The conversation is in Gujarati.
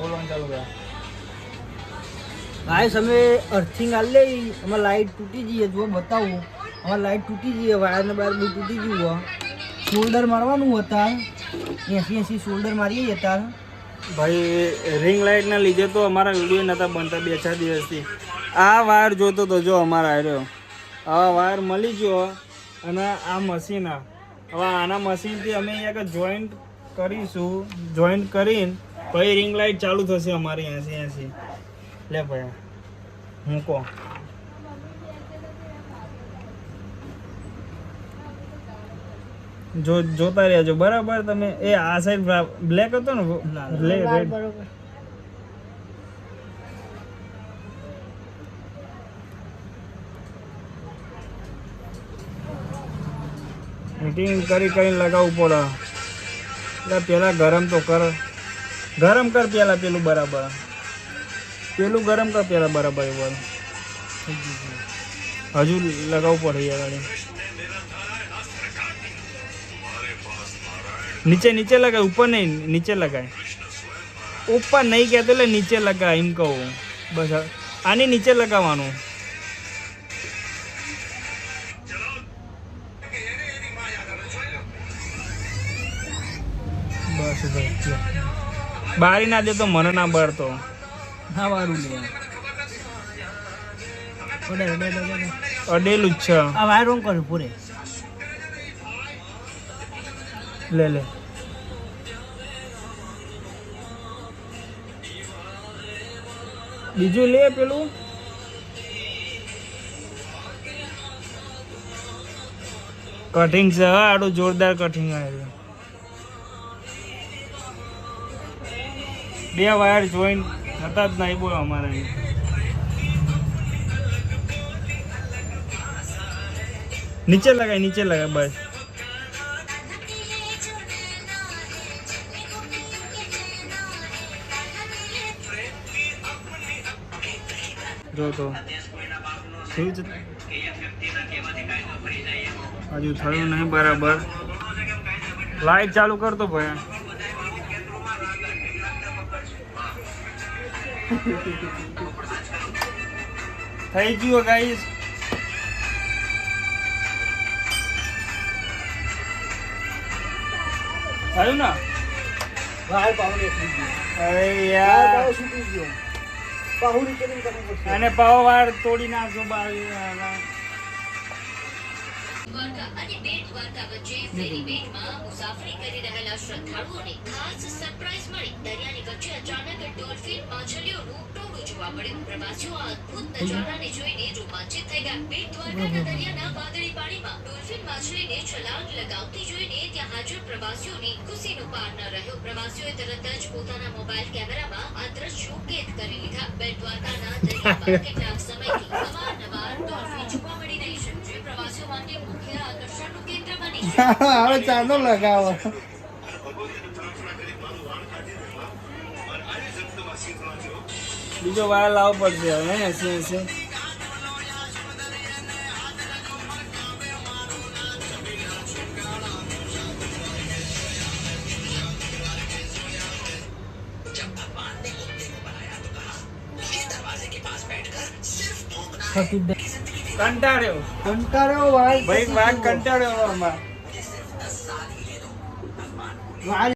બોલવાનું ચાલુ કર. ગાઈસ અમે અર્થિંગ આલ લે અમાર લાઈટ તૂટી ગઈ જો બતાવું અમાર લાઈટ તૂટી ગઈ વાયર ને બાર બધું તૂટી ગયું શોલ્ડર મારવાનું હતા 80 શોલ્ડર મારીએ હતા ભાઈ રિંગ લાઇટના લીધે તો અમારા વિડીયો નહોતા બનતા 2-4 દિવસથી. આ વાયર જોતો તો જો અમારા આવ્યો આવા વાયર મળી ગયો અને આ મશીન હવે આના મશીનથી અમે અહીંયા જોઈન્ટ કરીશું. જોઈન્ટ કરીને પછી રિંગ લાઇટ ચાલુ થશે અમારી 80 લે ભાઈ મૂકો. જોતા રહેજો બરાબર. તમે એ આ સાઈડ બ્લેક હતો ને બ્લેક રેડ મીટિંગ કરીને લગાવવું પડે એટલે પેલા ગરમ તો કર પેલા પેલું બરાબર પેલું ગરમ કર પેલા બરાબર એવું હજુ લગાવવું પડે યાર. નીચે લગાય ઉપર નહીં નીચે લગાય ઉપર નહીં કહેતો એટલે નીચે લગાય એમ કહું બસ. આની નીચે લગાવવાનું. બસ બારી ના દે તો મને ના બળતો હા વારું લે અડેલું જ છે આ વાયર ઓન કર્યું પૂરે લે બીજું લે પેલું કટિંગ છે આડું જોરદાર કટિંગ આવ્યું. 2 વાયર જોઈન્ટ હતા જ નહીં બોલો અમારે. નીચે લગાય બસ. જો તો હજુ થયું નહીં બરાબર. લાઈટ ચાલુ કરતો ભાઈ. થઈ ગયું ગાઈસ. થયું ને વાયર પાવર એકલી ગયો અરે યાર પાવર છૂટી ગયો પાહુરી કરીને કરવું પડશે અને પાવ વાર તોડી નાખજો બાવી. દ્વારકા અને બેટ દ્વારકા વચ્ચે ફેરી બેટમાં મુસાફરી કરી રહેલા શ્રદ્ધાળુઓને ખાસ સરપ્રાઈઝ મળી. દરિયાની વચ્ચે અચાનક ડોલ્ફિન માછલીઓનું ટોળું જોવા મળ્યું. પ્રવાસીઓ આ અદ્ભુત નજારાને જોઈને રોમાંચિત થઈ ગયા. બેટ દ્વારકાના દરિયાના વાદળી પાણીમાં ડોલ્ફિન માછલીને છલાંગ લગાવતી જોઈને ત્યાં હાજર પ્રવાસીઓની ખુશીનો પાર ન રહ્યો. પ્રવાસીઓએ તરત જ પોતાના મોબાઈલ કેમેરામાં આ દ્રશ્યો કેદ કરી લીધા. બેટ દ્વારકાના દરિયામાં કેટલાક સમયથી અવારનવાર ડોલ્ફિન જોવા મળી રહી છે, જે પ્રવાસીઓ માટે મુખ્ય આકર્ષણનું કેન્દ્ર બની છે. હવે ચાંદો લગાવો બીજો વાયર લાવવો પડશે હવે 80. કંટાળ્યો ભાઈ વાઘ કંટાળ્યો આમાં. વાયર